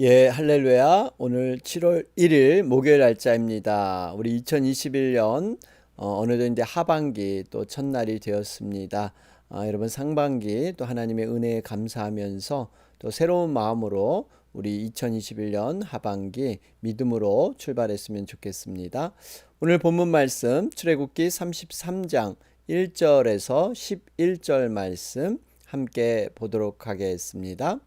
예, 할렐루야. 오늘 7월 1일 목요일 날짜입니다. 우리 2021년 어느덧 이제 하반기 또 첫날이 되었습니다. 여러분 상반기 또 하나님의 은혜에 감사하면서 또 새로운 마음으로 우리 2021년 하반기 믿음으로 출발했으면 좋겠습니다. 오늘 본문 말씀 출애굽기 33장 1절에서 11절 말씀 함께 보도록 하겠습니다.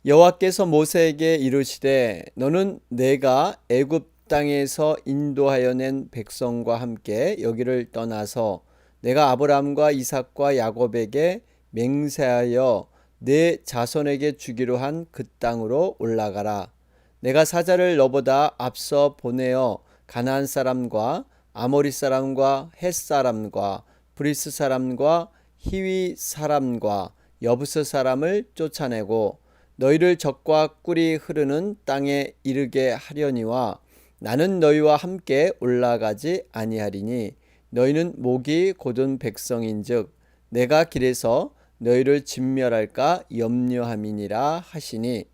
여호와께서 모세에게 이르시되 너는 내가 애굽 땅에서 인도하여 낸 백성과 함께 여기를 떠나서 내가 아브라함과 이삭과 야곱에게 맹세하여 내 자손에게 주기로 한 그 땅으로 올라가라. 내가 사자를 너보다 앞서 보내어 가나안 사람과 아모리 사람과 헷 사람과 브리스 사람과 히위 사람과 여부스 사람을 쫓아내고 너희를 적과 꿀이 흐르는 땅에 이르게 하려니와 나는 너희와 함께 올라가지 아니하리니 너희는 목이 곧은 백성인즉 내가 길에서 너희를 진멸할까 염려함이니라 하시니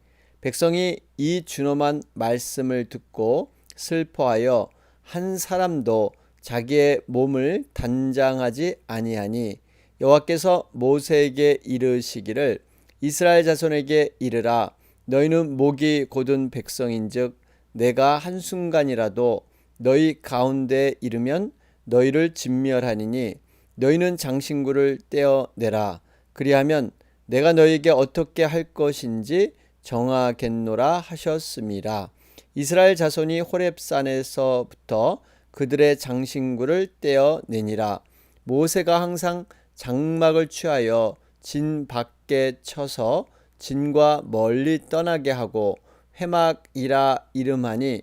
백성이 이 준엄한 말씀을 듣고 슬퍼하여 한 사람도 자기의 몸을 단장하지 아니하니 여호와께서 모세에게 이르시기를 이스라엘 자손에게 이르라. 너희는 목이 곧은 백성인즉 내가 한순간이라도 너희 가운데 이르면 너희를 진멸하니니 너희는 장신구를 떼어내라. 그리하면 내가 너희에게 어떻게 할 것인지 정하겠노라 하셨음이라. 이스라엘 자손이 호렙산에서부터 그들의 장신구를 떼어내니라. 모세가 항상 장막을 취하여 진 밖에 쳐서 진과 멀리 떠나게 하고 회막이라 이름하니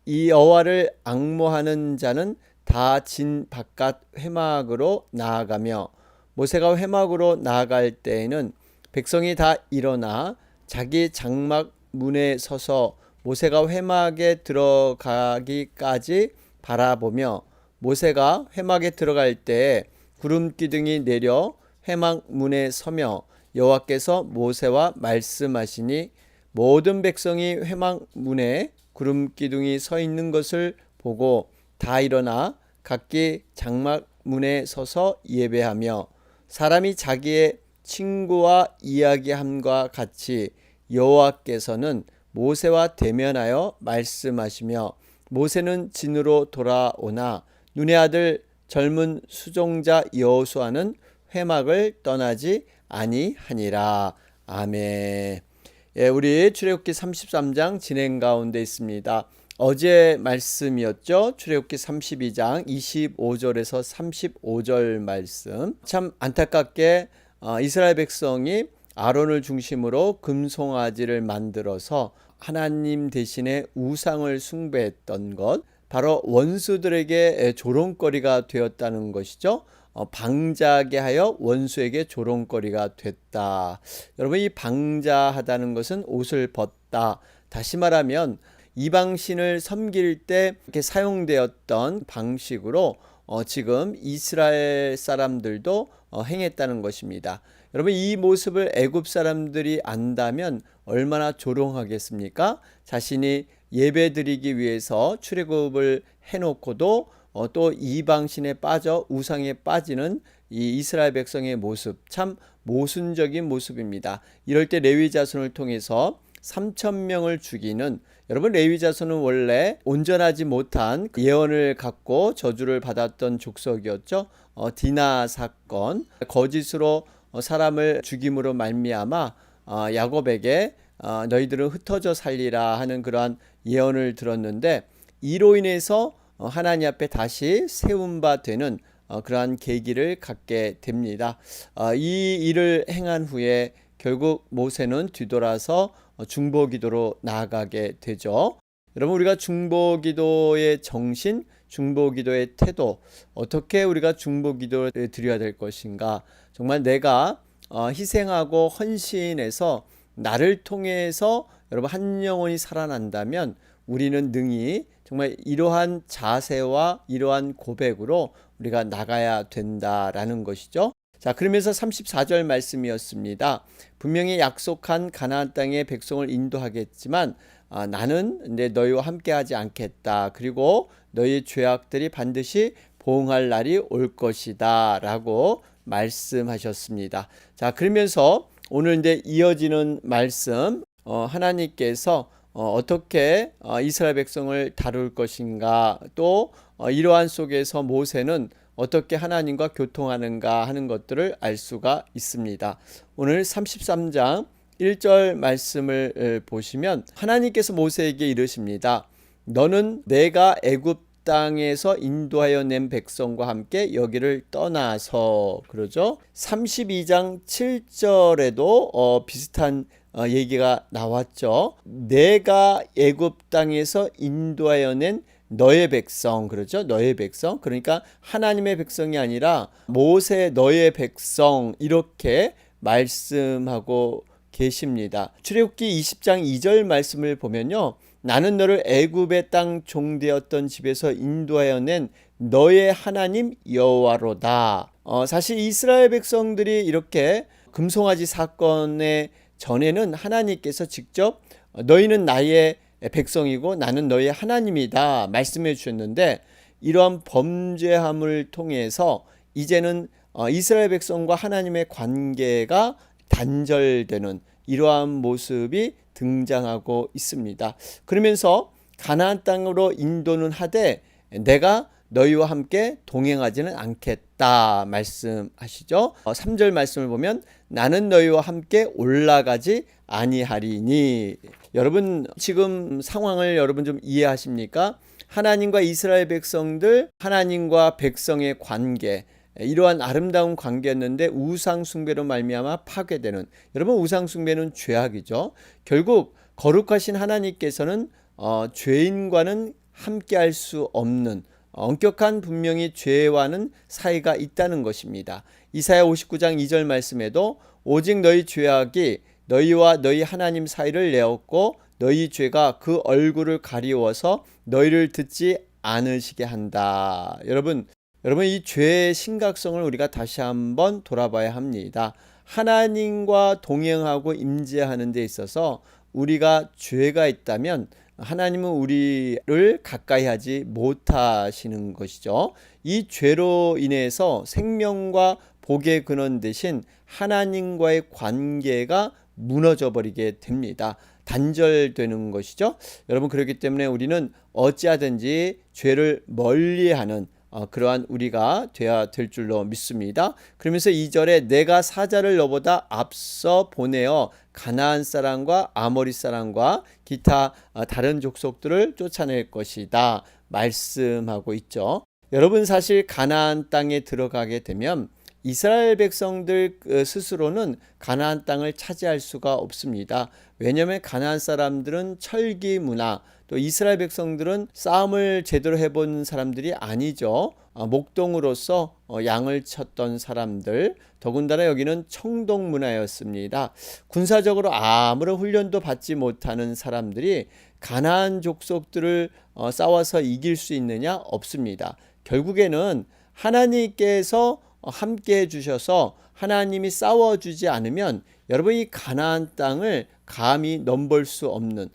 이 여호와를 앙모하는 자는 다 진 바깥 회막으로 나아가며 모세가 회막으로 나아갈 때에는 백성이 다 일어나 자기 장막 문에 서서 모세가 회막에 들어가기까지 바라보며 모세가 회막에 들어갈 때에 구름 기둥이 내려 회막 문에 서며 여호와께서 모세와 말씀하시니 모든 백성이 회막 문에 구름 기둥이 서 있는 것을 보고 다 일어나 각기 장막 문에 서서 예배하며 사람이 자기의 친구와 이야기함과 같이 여호와께서는 모세와 대면하여 말씀하시며 모세는 진으로 돌아오나 눈의 아들 젊은 수종자 여호수아는 회막을 떠나지 아니하니라. 아멘. 예, 우리 출애굽기 33장 진행 가운데 있습니다. 어제 말씀이었죠. 출애굽기 32장 25절에서 35절 말씀. 참 안타깝게 이스라엘 백성이 아론을 중심으로 금송아지를 만들어서 하나님 대신에 우상을 숭배했던 것, 바로 원수들에게 조롱거리가 되었다는 것이죠. 방자하게 하여 원수에게 조롱거리가 됐다. 여러분, 이 방자하다는 것은 옷을 벗다. 다시 말하면 이방신을 섬길 때 이렇게 사용되었던 방식으로 지금 이스라엘 사람들도 행했다는 것입니다. 여러분, 이 모습을 애굽 사람들이 안다면 얼마나 조롱하겠습니까? 자신이 예배드리기 위해서 출애굽을 해놓고도 또 이방신에 빠져 우상에 빠지는 이 이스라엘 백성의 모습, 참 모순적인 모습입니다. 이럴 때 레위 자손을 통해서 3,000명을 죽이는, 여러분 레위 자손은 원래 온전하지 못한 예언을 갖고 저주를 받았던 족속이었죠. 디나 사건, 거짓으로 사람을 죽임으로 말미암아 야곱에게 너희들은 흩어져 살리라 하는 그러한 예언을 들었는데, 이로 인해서 하나님 앞에 다시 세운 바 되는 그러한 계기를 갖게 됩니다. 이 일을 행한 후에 결국 모세는 뒤돌아서 중보기도로 나아가게 되죠. 여러분, 우리가 중보기도의 정신, 중보기도의 태도, 어떻게 우리가 중보기도를 드려야 될 것인가? 정말 내가 희생하고 헌신해서 나를 통해서 여러분 한 영혼이 살아난다면 우리는 능히 정말 이러한 자세와 이러한 고백으로 우리가 나가야 된다라는 것이죠. 자, 그러면서 34절 말씀이었습니다. 분명히 약속한 가나안 땅의 백성을 인도하겠지만 나는 너희와 함께하지 않겠다. 그리고 너희 죄악들이 반드시 보응할 날이 올 것이다 라고 말씀하셨습니다. 자, 그러면서 오늘 이어지는 말씀, 하나님께서 어떻게 이스라엘 백성을 다룰 것인가, 또 이러한 속에서 모세는 어떻게 하나님과 교통하는가 하는 것들을 알 수가 있습니다. 오늘 33장 1절 말씀을 보시면 하나님께서 모세에게 이르십니다. 너는 내가 애굽 땅에서 인도하여 낸 백성과 함께 여기를 떠나서, 그러죠. 32장 7절에도 비슷한 얘기가 나왔죠. 내가 애굽 땅에서 인도하여 낸 너의 백성, 그렇죠? 너의 백성. 그러니까 하나님의 백성이 아니라 모세 너의 백성, 이렇게 말씀하고 계십니다. 출애굽기 20장 2절 말씀을 보면요. 나는 너를 애굽의 땅 종되었던 집에서 인도하여 낸 너의 하나님 여호와로다. 사실 이스라엘 백성들이 이렇게 금송아지 사건의 전에는 하나님께서 직접 너희는 나의 백성이고 나는 너의 하나님이다 말씀해 주셨는데, 이러한 범죄함을 통해서 이제는 이스라엘 백성과 하나님의 관계가 단절되는 이러한 모습이 등장하고 있습니다. 그러면서 가나안 땅으로 인도는 하되 내가 너희와 함께 동행하지는 않겠다 말씀하시죠. 3절 말씀을 보면 나는 너희와 함께 올라가지 아니하리니. 여러분 지금 상황을 여러분 좀 이해하십니까? 하나님과 이스라엘 백성들, 하나님과 백성의 관계, 이러한 아름다운 관계였는데 우상 숭배로 말미암아 파괴되는, 여러분 우상 숭배는 죄악이죠. 결국 거룩하신 하나님께서는 죄인과는 함께할 수 없는 엄격한 분명히 죄와는 사이가 있다는 것입니다. 이사야 59장 2절 말씀에도 오직 너희 죄악이 너희와 너희 하나님 사이를 내었고 너희 죄가 그 얼굴을 가리워서 너희를 듣지 않으시게 한다. 여러분 이 죄의 심각성을 우리가 다시 한번 돌아봐야 합니다. 하나님과 동행하고 임재하는 데 있어서 우리가 죄가 있다면 하나님은 우리를 가까이 하지 못하시는 것이죠. 이 죄로 인해서 생명과 복의 근원 대신 하나님과의 관계가 무너져 버리게 됩니다. 단절되는 것이죠. 여러분 그렇기 때문에 우리는 어찌하든지 죄를 멀리하는 그러한 우리가 되어야 될 줄로 믿습니다. 그러면서 2절에 내가 사자를 너보다 앞서 보내어 가나안 사람과 아모리 사람과 기타 다른 족속들을 쫓아낼 것이다 말씀하고 있죠. 여러분 사실 가나안 땅에 들어가게 되면 이스라엘 백성들 스스로는 가나안 땅을 차지할 수가 없습니다. 왜냐하면 가나안 사람들은 철기 문화, 또 이스라엘 백성들은 싸움을 제대로 해본 사람들이 아니죠. 목동으로서 양을 쳤던 사람들, 더군다나 여기는 청동 문화였습니다. 군사적으로 아무런 훈련도 받지 못하는 사람들이 가나안 족속들을 싸워서 이길 수 있느냐? 없습니다. 결국에는 하나님께서 함께 해주셔서 하나님이 싸워주지 않으면 여러분 이 가나안 땅을 감히 넘볼 수 없는,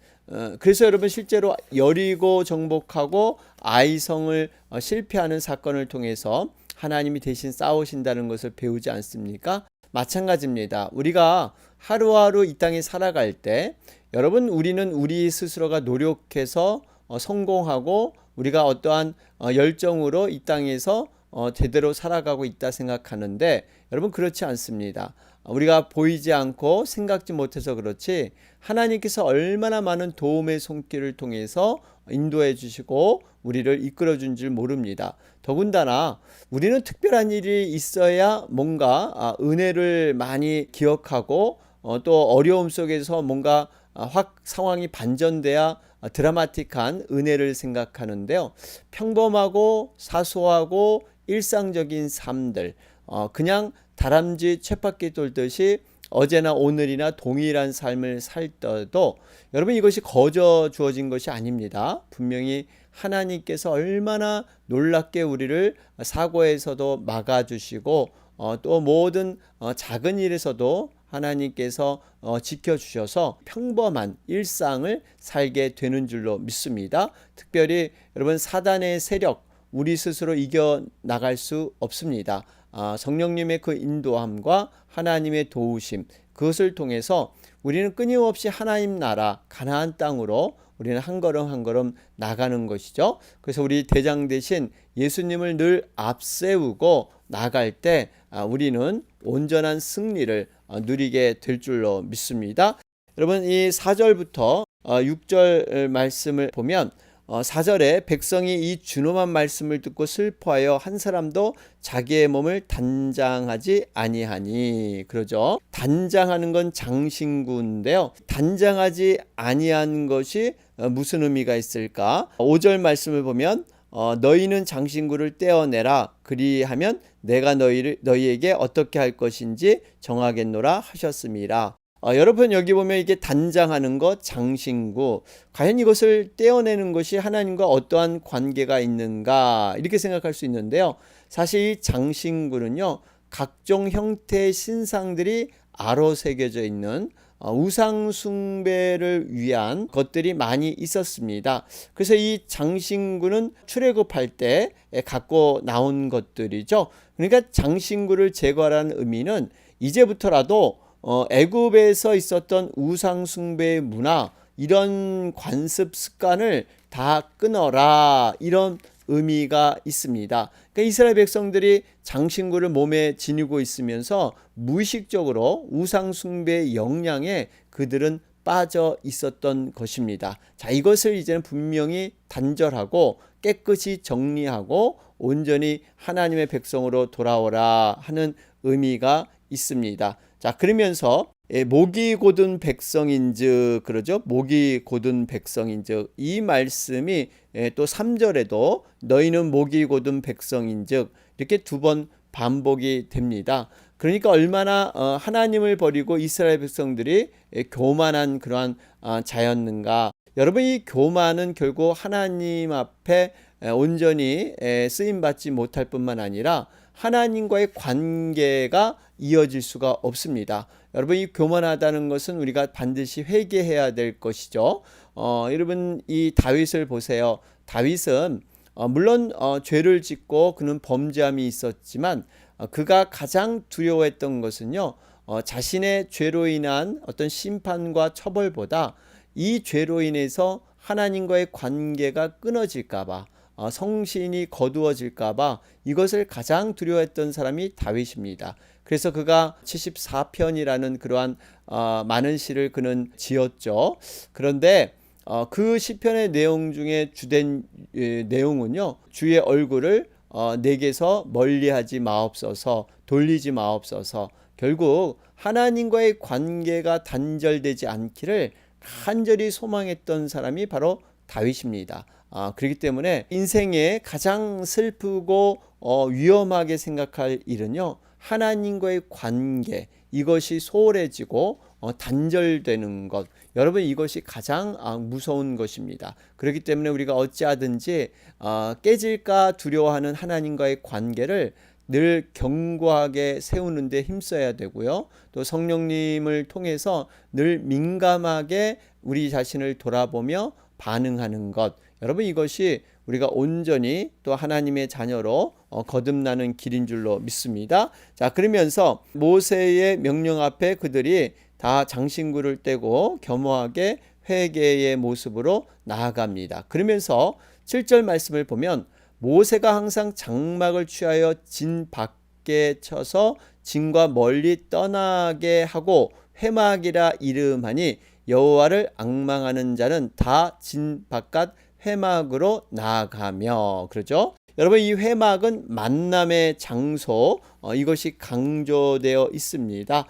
그래서 여러분 실제로 여리고 정복하고 아이성을 실패하는 사건을 통해서 하나님이 대신 싸우신다는 것을 배우지 않습니까? 마찬가지입니다. 우리가 하루하루 이 땅에 살아갈 때 여러분 우리는 우리 스스로가 노력해서 성공하고 우리가 어떠한 열정으로 이 땅에서 제대로 살아가고 있다 생각하는데 여러분 그렇지 않습니다. 우리가 보이지 않고 생각지 못해서 그렇지 하나님께서 얼마나 많은 도움의 손길을 통해서 인도해 주시고 우리를 이끌어 준 줄 모릅니다. 더군다나 우리는 특별한 일이 있어야 뭔가 은혜를 많이 기억하고 또 어려움 속에서 뭔가 확 상황이 반전돼야 드라마틱한 은혜를 생각하는데요. 평범하고 사소하고 일상적인 삶들, 그냥 다람쥐 쳇바퀴 돌듯이 어제나 오늘이나 동일한 삶을 살 때도 여러분 이것이 거저 주어진 것이 아닙니다. 분명히 하나님께서 얼마나 놀랍게 우리를 사고에서도 막아주시고 또 모든 작은 일에서도 하나님께서 지켜주셔서 평범한 일상을 살게 되는 줄로 믿습니다. 특별히 여러분, 사단의 세력 우리 스스로 이겨나갈 수 없습니다. 성령님의 그 인도함과 하나님의 도우심, 그것을 통해서 우리는 끊임없이 하나님 나라 가나안 땅으로 우리는 한 걸음 한 걸음 나가는 것이죠. 그래서 우리 대장 대신 예수님을 늘 앞세우고 나갈 때 우리는 온전한 승리를 누리게 될 줄로 믿습니다. 여러분, 이 4절부터 6절 말씀을 보면 4절에 백성이 이 준엄한 말씀을 듣고 슬퍼하여 한 사람도 자기의 몸을 단장하지 아니하니, 그러죠. 단장하는 건 장신구인데요. 단장하지 아니한 것이 무슨 의미가 있을까? 5절 말씀을 보면 너희는 장신구를 떼어내라. 그리하면 내가 너희에게 어떻게 할 것인지 정하겠노라 하셨습니다. 여러분, 여기 보면 이게 단장하는 것, 장신구, 과연 이것을 떼어내는 것이 하나님과 어떠한 관계가 있는가, 이렇게 생각할 수 있는데요. 사실 이 장신구는요, 각종 형태의 신상들이 아로 새겨져 있는 우상 숭배를 위한 것들이 많이 있었습니다. 그래서 이 장신구는 출애굽할 때 갖고 나온 것들이죠. 그러니까 장신구를 제거하라는 의미는 이제부터라도 애굽에서 있었던 우상 숭배의 문화, 이런 관습 습관을 다 끊어라, 이런 의미가 있습니다. 그러니까 이스라엘 백성들이 장신구를 몸에 지니고 있으면서 무의식적으로 우상 숭배의 영향에 그들은 빠져 있었던 것입니다. 자, 이것을 이제는 분명히 단절하고 깨끗이 정리하고 온전히 하나님의 백성으로 돌아오라 하는 의미가 있습니다. 자, 그러면서 목이 곧은 백성인즉, 그러죠. 목이 곧은 백성인즉, 이 말씀이 또 3절에도 너희는 목이 곧은 백성인즉 이렇게 두 번 반복이 됩니다. 그러니까 얼마나 하나님을 버리고 이스라엘 백성들이 교만한 그러한 자였는가. 여러분, 이 교만은 결국 하나님 앞에 온전히 쓰임받지 못할 뿐만 아니라 하나님과의 관계가 이어질 수가 없습니다. 여러분, 이 교만하다는 것은 우리가 반드시 회개해야 될 것이죠. 여러분, 이 다윗을 보세요. 다윗은 물론 죄를 짓고 그는 범죄함이 있었지만 그가 가장 두려워했던 것은요, 자신의 죄로 인한 어떤 심판과 처벌보다 이 죄로 인해서 하나님과의 관계가 끊어질까봐, 성신이 거두어질까봐 이것을 가장 두려워했던 사람이 다윗입니다. 그래서 그가 74편이라는 그러한 많은 시를 그는 지었죠. 그런데 그 시편의 내용 중에 주된 내용은요, 주의 얼굴을 내게서 멀리하지 마옵소서, 돌리지 마옵소서. 결국 하나님과의 관계가 단절되지 않기를 간절히 소망했던 사람이 바로 다윗입니다. 그렇기 때문에 인생에 가장 슬프고 위험하게 생각할 일은요, 하나님과의 관계, 이것이 소홀해지고 단절되는 것, 여러분, 이것이 가장 무서운 것입니다. 그렇기 때문에 우리가 어찌하든지 깨질까 두려워하는 하나님과의 관계를 늘 견고하게 세우는 데 힘써야 되고요. 또 성령님을 통해서 늘 민감하게 우리 자신을 돌아보며 반응하는 것, 여러분, 이것이 우리가 온전히 또 하나님의 자녀로 거듭나는 길인 줄로 믿습니다. 자, 그러면서 모세의 명령 앞에 그들이 다 장신구를 떼고 겸허하게 회개의 모습으로 나아갑니다. 그러면서 7절 말씀을 보면 모세가 항상 장막을 취하여 진 밖에 쳐서 진과 멀리 떠나게 하고 회막이라 이름하니 여호와를 앙망하는 자는 다 진 바깥 회막으로 나아가며, 그러죠. 여러분, 이 회막은 만남의 장소, 이것이 강조되어 있습니다.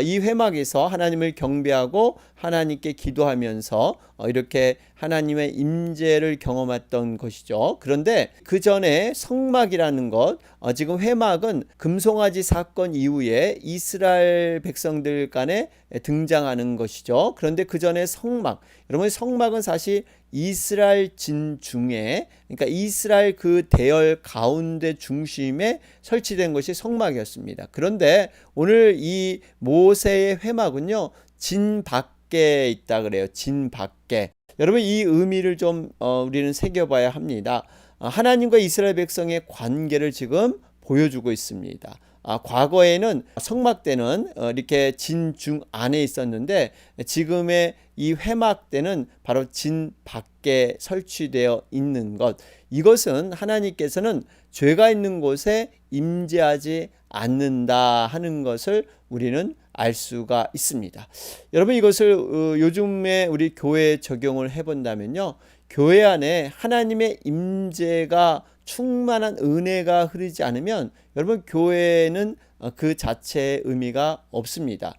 이 회막에서 하나님을 경배하고 하나님께 기도하면서 이렇게 하나님의 임재를 경험했던 것이죠. 그런데 그 전에 성막이라는 것, 지금 회막은 금송아지 사건 이후에 이스라엘 백성들 간에 등장하는 것이죠. 그런데 그 전에 성막, 여러분, 성막은 사실 이스라엘 진 중에, 그러니까 이스라엘 그 대열 가운데 중심에 설치된 것이 성막 회막이었습니다. 그런데 오늘 이 모세의 회막은요, 진 밖에 있다 그래요. 진 밖에. 여러분, 이 의미를 좀 우리는 새겨봐야 합니다. 하나님과 이스라엘 백성의 관계를 지금 보여주고 있습니다. 과거에는 성막대는 이렇게 진중 안에 있었는데, 지금의 이 회막대는 바로 진 밖에 설치되어 있는 것. 이것은 하나님께서는 죄가 있는 곳에 임재하지 않는다 하는 것을 우리는 알 수가 있습니다. 여러분, 이것을 요즘에 우리 교회에 적용을 해본다면요, 교회 안에 하나님의 임재가 충만한 은혜가 흐르지 않으면 여러분, 교회는 그 자체의 의미가 없습니다.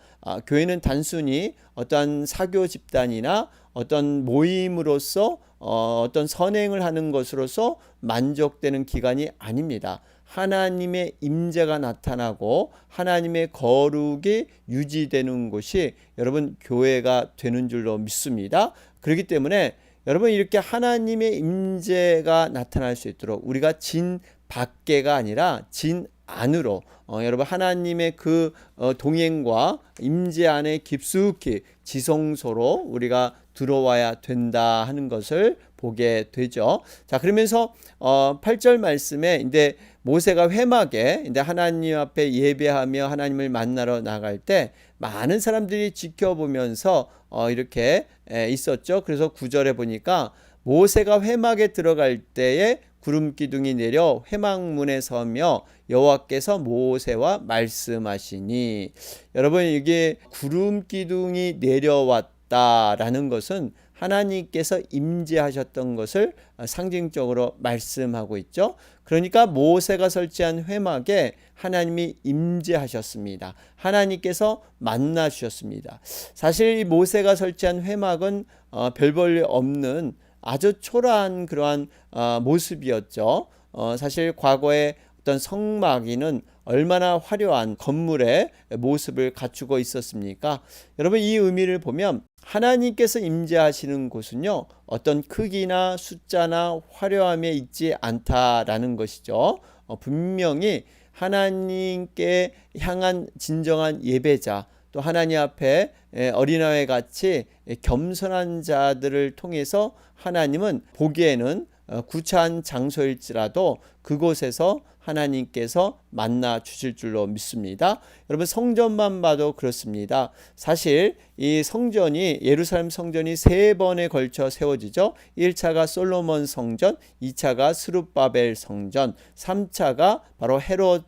교회는 단순히 어떤 사교 집단이나 어떤 모임으로서 어떤 선행을 하는 것으로서 만족되는 기관이 아닙니다. 하나님의 임재가 나타나고 하나님의 거룩이 유지되는 곳이 여러분 교회가 되는 줄로 믿습니다. 그렇기 때문에 여러분, 이렇게 하나님의 임재가 나타날 수 있도록 우리가 진 밖에가 아니라 진 안으로 여러분, 하나님의 그 동행과 임재 안에 깊숙이 지성소로 우리가 들어와야 된다 하는 것을 보게 되죠. 자, 그러면서 8절 말씀에 이제 모세가 회막에 이제 하나님 앞에 예배하며 하나님을 만나러 나갈 때 많은 사람들이 지켜보면서 이렇게 있었죠. 그래서 9절에 보니까 모세가 회막에 들어갈 때에 구름 기둥이 내려 회막문에 서며 여호와께서 모세와 말씀하시니, 여러분, 이게 구름 기둥이 내려왔다라는 것은 하나님께서 임재하셨던 것을 상징적으로 말씀하고 있죠. 그러니까 모세가 설치한 회막에 하나님이 임재하셨습니다. 하나님께서 만나 주셨습니다. 사실 이 모세가 설치한 회막은 별 볼 일 없는 아주 초라한 그러한 모습이었죠. 사실 과거에 어떤 성막이는 얼마나 화려한 건물의 모습을 갖추고 있었습니까? 여러분, 이 의미를 보면 하나님께서 임재하시는 곳은요, 어떤 크기나 숫자나 화려함에 있지 않다라는 것이죠. 분명히 하나님께 향한 진정한 예배자, 또 하나님 앞에 어린아이 같이 겸손한 자들을 통해서 하나님은 보기에는 구차한 장소일지라도 그곳에서 하나님께서 만나 주실 줄로 믿습니다. 여러분, 성전만 봐도 그렇습니다. 사실 이 성전이, 예루살렘 성전이 3번에 걸쳐 세워지죠. 1차가 솔로몬 성전, 2차가 스룹바벨 성전, 3차가 바로 헤롯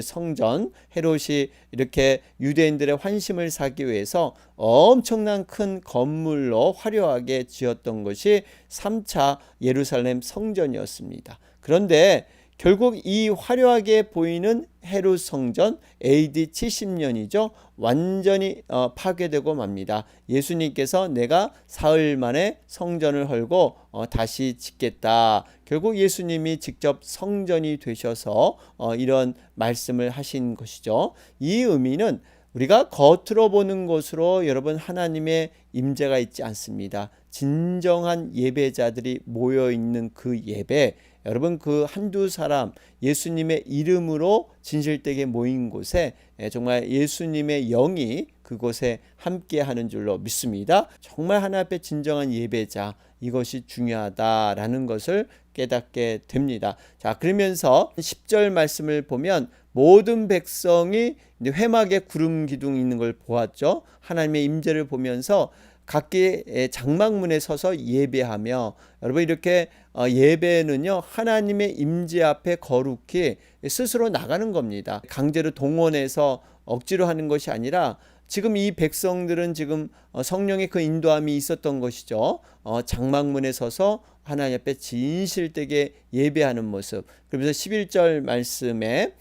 성전. 헤롯이 이렇게 유대인들의 환심을 사기 위해서 엄청난 큰 건물로 화려하게 지었던 것이 3차 예루살렘 성전이었습니다. 그런데 결국 이 화려하게 보이는 헤롯 성전, AD 70년이죠. 완전히 파괴되고 맙니다. 예수님께서 내가 사흘 만에 성전을 헐고 다시 짓겠다. 결국 예수님이 직접 성전이 되셔서 이런 말씀을 하신 것이죠. 이 의미는 우리가 겉으로 보는 것으로 여러분, 하나님의 임재가 있지 않습니다. 진정한 예배자들이 모여 있는 그 예배, 여러분, 그 한두 사람 예수님의 이름으로 진실되게 모인 곳에 정말 예수님의 영이 그곳에 함께하는 줄로 믿습니다. 정말 하나님 앞에 진정한 예배자, 이것이 중요하다라는 것을 깨닫게 됩니다. 자, 그러면서 10절 말씀을 보면 모든 백성이 회막에 구름 기둥이 있는 걸 보았죠. 하나님의 임재를 보면서 각기 장막문에 서서 예배하며, 여러분, 이렇게 예배는요, 하나님의 임재 앞에 거룩히 스스로 나가는 겁니다. 강제로 동원해서 억지로 하는 것이 아니라 지금 이 백성들은 지금 성령의 그 인도함이 있었던 것이죠. 장막문에 서서 하나님 앞에 진실되게 예배하는 모습. 그러면서 11절 말씀에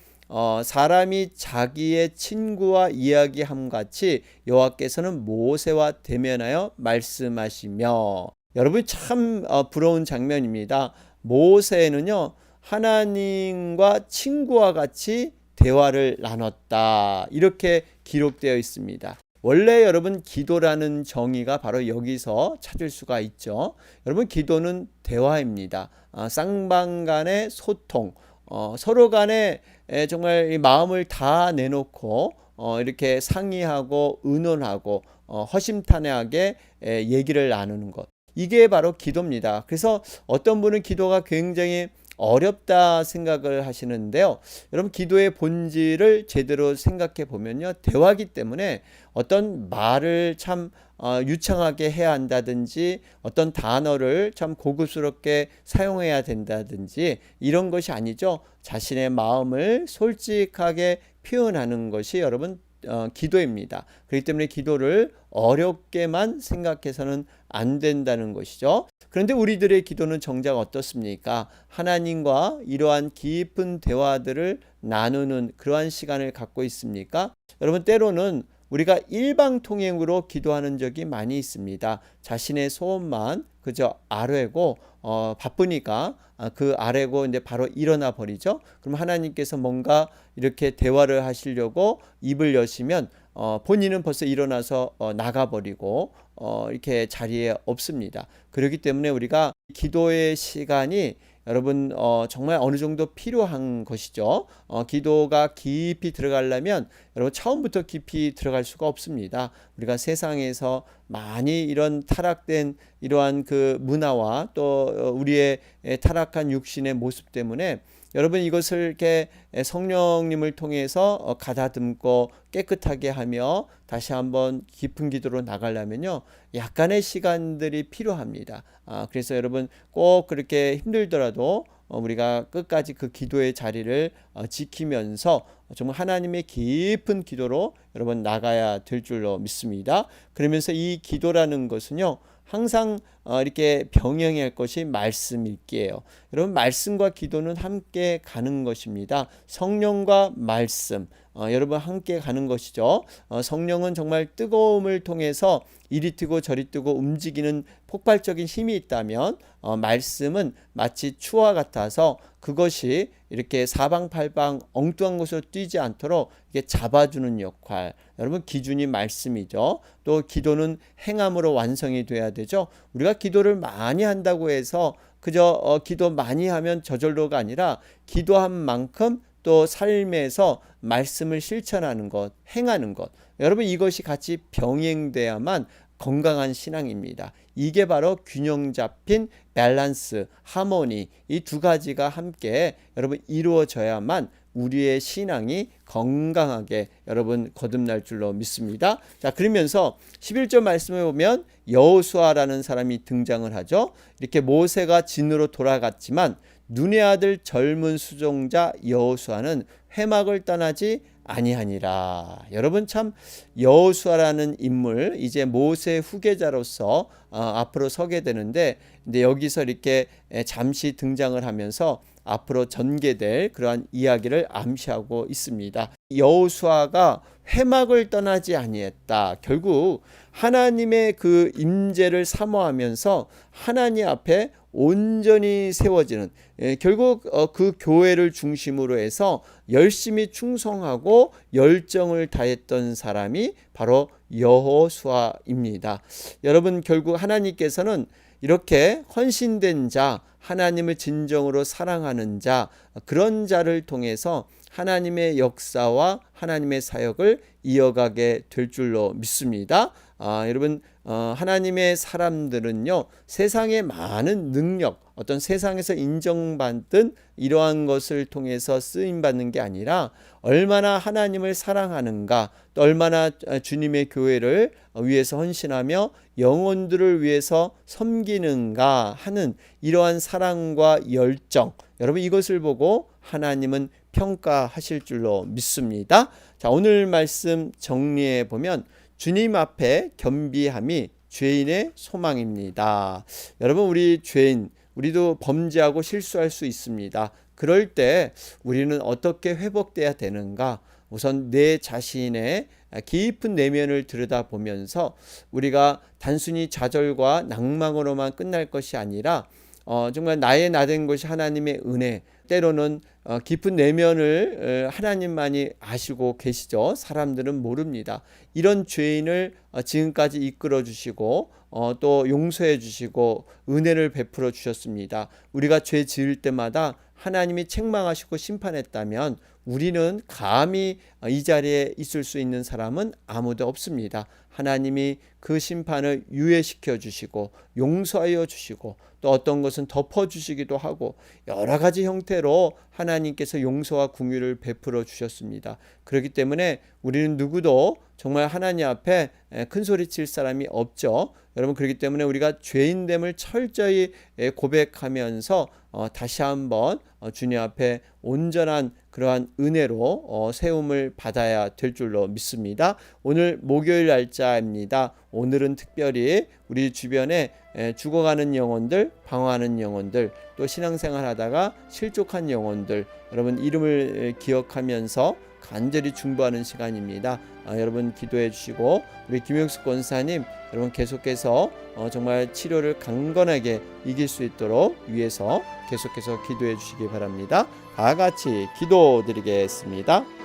사람이 자기의 친구와 이야기함 같이 여호와께서는 모세와 대면하여 말씀하시며, 여러분, 참 부러운 장면입니다. 모세는요, 하나님과 친구와 같이 대화를 나눴다, 이렇게 기록되어 있습니다. 원래 여러분, 기도라는 정의가 바로 여기서 찾을 수가 있죠. 여러분, 기도는 대화입니다. 쌍방 간의 소통, 서로 간에 정말 이 마음을 다 내놓고 이렇게 상의하고 의논하고 허심탄회하게 얘기를 나누는 것. 이게 바로 기도입니다. 그래서 어떤 분은 기도가 굉장히 어렵다 생각을 하시는데요. 여러분 기도의 본질을 제대로 생각해 보면요. 대화기 때문에 어떤 말을 참 유창하게 해야 한다든지 어떤 단어를 참 고급스럽게 사용해야 된다든지 이런 것이 아니죠. 자신의 마음을 솔직하게 표현하는 것이 여러분 기도입니다. 그렇기 때문에 기도를 어렵게만 생각해서는 안 된다는 것이죠. 그런데 우리들의 기도는 정작 어떻습니까? 하나님과 이러한 깊은 대화들을 나누는 그러한 시간을 갖고 있습니까? 여러분 때로는 우리가 일방통행으로 기도하는 적이 많이 있습니다. 자신의 소원만 그저 아뢰고 바쁘니까 그 아뢰고 이제 바로 일어나 버리죠. 그럼 하나님께서 뭔가 이렇게 대화를 하시려고 입을 여시면 본인은 벌써 일어나서 나가버리고 이렇게 자리에 없습니다. 그렇기 때문에 우리가 기도의 시간이 여러분 정말 어느 정도 필요한 것이죠. 기도가 깊이 들어가려면 여러분 처음부터 깊이 들어갈 수가 없습니다. 우리가 세상에서 많이 이런 타락된 이러한 그 문화와 또 우리의 타락한 육신의 모습 때문에 여러분 이것을 이렇게 성령님을 통해서 가다듬고 깨끗하게 하며 다시 한번 깊은 기도로 나가려면요 약간의 시간들이 필요합니다. 그래서 여러분 꼭 그렇게 힘들더라도 우리가 끝까지 그 기도의 자리를 지키면서 정말 하나님의 깊은 기도로 여러분 나가야 될 줄로 믿습니다. 그러면서 이 기도라는 것은요 항상 이렇게 병행할 것이 말씀 읽기예요. 여러분 말씀과 기도는 함께 가는 것입니다. 성령과 말씀 여러분 함께 가는 것이죠. 성령은 정말 뜨거움을 통해서 이리 뜨고 저리 뜨고 움직이는 폭발적인 힘이 있다면 말씀은 마치 추와 같아서 그것이 이렇게 사방팔방 엉뚱한 곳으로 뛰지 않도록 이게 잡아주는 역할. 여러분 기준이 말씀이죠. 또 기도는 행함으로 완성이 돼야 되죠. 우리가 기도를 많이 한다고 해서 그저 기도 많이 하면 저절로가 아니라 기도한 만큼 또 삶에서 말씀을 실천하는 것, 행하는 것. 여러분 이것이 같이 병행돼야만 건강한 신앙입니다. 이게 바로 균형 잡힌 밸런스, 하모니 이 두 가지가 함께 여러분 이루어져야만 우리의 신앙이 건강하게 여러분 거듭날 줄로 믿습니다. 자, 그러면서 11절 말씀에 보면 여호수아라는 사람이 등장을 하죠. 이렇게 모세가 진으로 돌아갔지만 눈의 아들 젊은 수종자 여호수아는 회막을 떠나지 아니하니라. 여러분 참 여호수아라는 인물 이제 모세 후계자로서 앞으로 서게 되는데 근데 여기서 이렇게 잠시 등장을 하면서 앞으로 전개될 그러한 이야기를 암시하고 있습니다. 여호수아가 회막을 떠나지 아니했다. 결국 하나님의 그 임재를 사모하면서 하나님 앞에 온전히 세워지는 결국 그 교회를 중심으로 해서 열심히 충성하고 열정을 다했던 사람이 바로 여호수아입니다. 여러분 결국 하나님께서는 이렇게 헌신된 자, 하나님을 진정으로 사랑하는 자, 그런 자를 통해서 하나님의 역사와 하나님의 사역을 이어가게 될 줄로 믿습니다. 여러분 하나님의 사람들은요 세상의 많은 능력 어떤 세상에서 인정받는 이러한 것을 통해서 쓰임받는 게 아니라 얼마나 하나님을 사랑하는가 또 얼마나 주님의 교회를 위해서 헌신하며 영혼들을 위해서 섬기는가 하는 이러한 사랑과 열정 여러분 이것을 보고 하나님은 평가하실 줄로 믿습니다. 자, 오늘 말씀 정리해 보면 주님 앞에 겸비함이 죄인의 소망입니다. 여러분 우리 죄인 우리도 범죄하고 실수할 수 있습니다. 그럴 때 우리는 어떻게 회복돼야 되는가? 우선 내 자신의 깊은 내면을 들여다보면서 우리가 단순히 좌절과 낭망으로만 끝날 것이 아니라 정말 나의 나된 것이 하나님의 은혜 때로는 깊은 내면을 하나님만이 아시고 계시죠. 사람들은 모릅니다. 이런 죄인을 지금까지 이끌어 주시고 또 용서해 주시고 은혜를 베풀어 주셨습니다. 우리가 죄 지을 때마다 하나님이 책망하시고 심판했다면 우리는 감히 이 자리에 있을 수 있는 사람은 아무도 없습니다. 하나님이 그 심판을 유예시켜 주시고 용서하여 주시고 또 어떤 것은 덮어 주시기도 하고 여러 가지 형태로 하나님께서 용서와 긍휼을 베풀어 주셨습니다. 그렇기 때문에 우리는 누구도 정말 하나님 앞에 큰 소리 칠 사람이 없죠. 여러분, 그렇기 때문에 우리가 죄인됨을 철저히 고백하면서 다시 한번 주님 앞에 온전한 그러한 은혜로 세움을 받아야 될 줄로 믿습니다. 오늘 목요일 날짜입니다. 오늘은 특별히 우리 주변에 죽어가는 영혼들, 방황하는 영혼들, 또 신앙생활 하다가 실족한 영혼들, 여러분 이름을 기억하면서 간절히 중보하는 시간입니다. 여러분 기도해 주시고 우리 김영숙 권사님 여러분 계속해서 정말 치료를 강건하게 이길 수 있도록 위해서 계속해서 기도해 주시기 바랍니다. 다 같이 기도드리겠습니다.